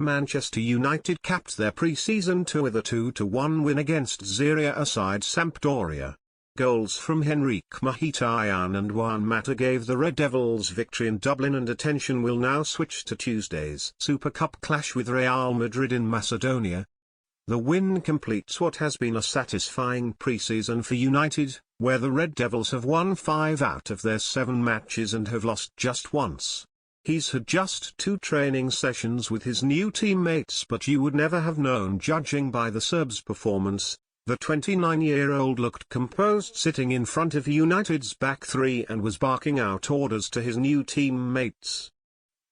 Manchester United capped their pre-season tour with a 2-1 win against Serie A side Sampdoria. Goals from Henrique Mkhitaryan and Juan Mata gave the Red Devils victory in Dublin, and attention will now switch to Tuesday's Super Cup clash with Real Madrid in Macedonia. The win completes what has been a satisfying pre-season for United, where the Red Devils have won 5 out of their 7 matches and have lost just once. He's had just 2 training sessions with his new teammates, but you would never have known judging by the Serb's performance. The 29-year-old looked composed sitting in front of United's back 3 and was barking out orders to his new teammates.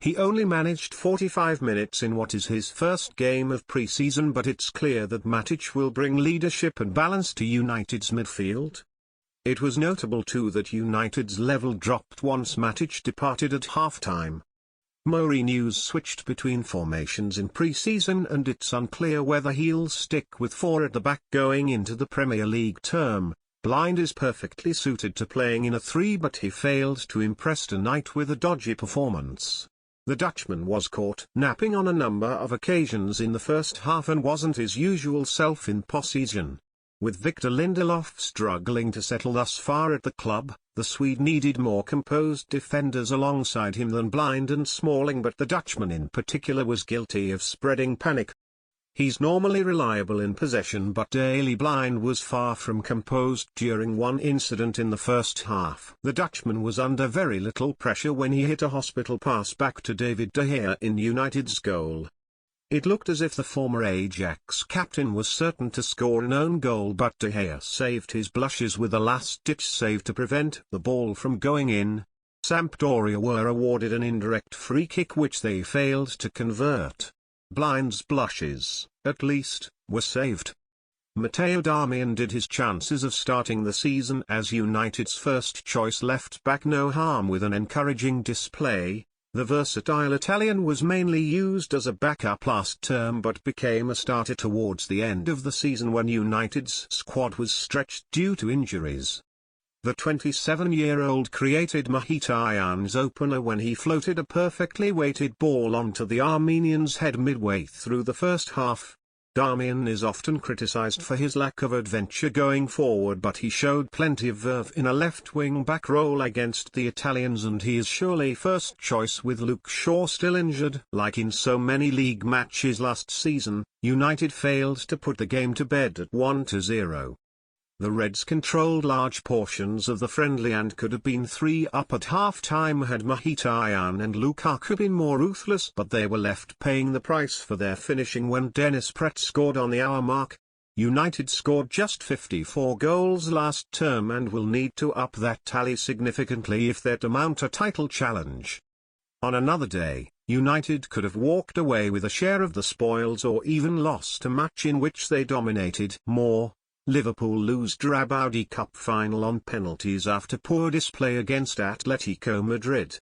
He only managed 45 minutes in what is his first game of pre-season, but it's clear that Matic will bring leadership and balance to United's midfield. It was notable too that United's level dropped once Matic departed at half-time. Mourinho's switched between formations in pre-season, and it's unclear whether he'll stick with 4 at the back going into the Premier League term. Blind is perfectly suited to playing in a 3, but he failed to impress tonight with a dodgy performance. The Dutchman was caught napping on a number of occasions in the first half and wasn't his usual self in possession. With Victor Lindelof struggling to settle thus far at the club, the Swede needed more composed defenders alongside him than Blind and Smalling, but the Dutchman in particular was guilty of spreading panic. He's normally reliable in possession, but Daley Blind was far from composed during one incident in the first half. The Dutchman was under very little pressure when he hit a hospital pass back to David De Gea in United's goal. It looked as if the former Ajax captain was certain to score an own goal, but De Gea saved his blushes with a last-ditch save to prevent the ball from going in. Sampdoria were awarded an indirect free kick which they failed to convert. Blind's blushes, at least, were saved. Matteo Darmian did his chances of starting the season as United's first-choice left-back no harm with an encouraging display. The versatile Italian was mainly used as a backup last term but became a starter towards the end of the season when United's squad was stretched due to injuries. The 27-year-old created Mkhitaryan's opener when he floated a perfectly weighted ball onto the Armenian's head midway through the first half. Darmian is often criticized for his lack of adventure going forward, but he showed plenty of verve in a left wing-back role against the Italians, and he is surely first choice with Luke Shaw still injured. Like in so many league matches last season, United failed to put the game to bed at 1-0. The Reds controlled large portions of the friendly and could have been 3 up at half-time had Mkhitaryan and Lukaku been more ruthless, but they were left paying the price for their finishing when Dennis Praet scored on the hour mark. United scored just 54 goals last term and will need to up that tally significantly if they're to mount a title challenge. On another day, United could have walked away with a share of the spoils or even lost a match in which they dominated more. Liverpool lose Drab Audi Cup final on penalties after poor display against Atletico Madrid.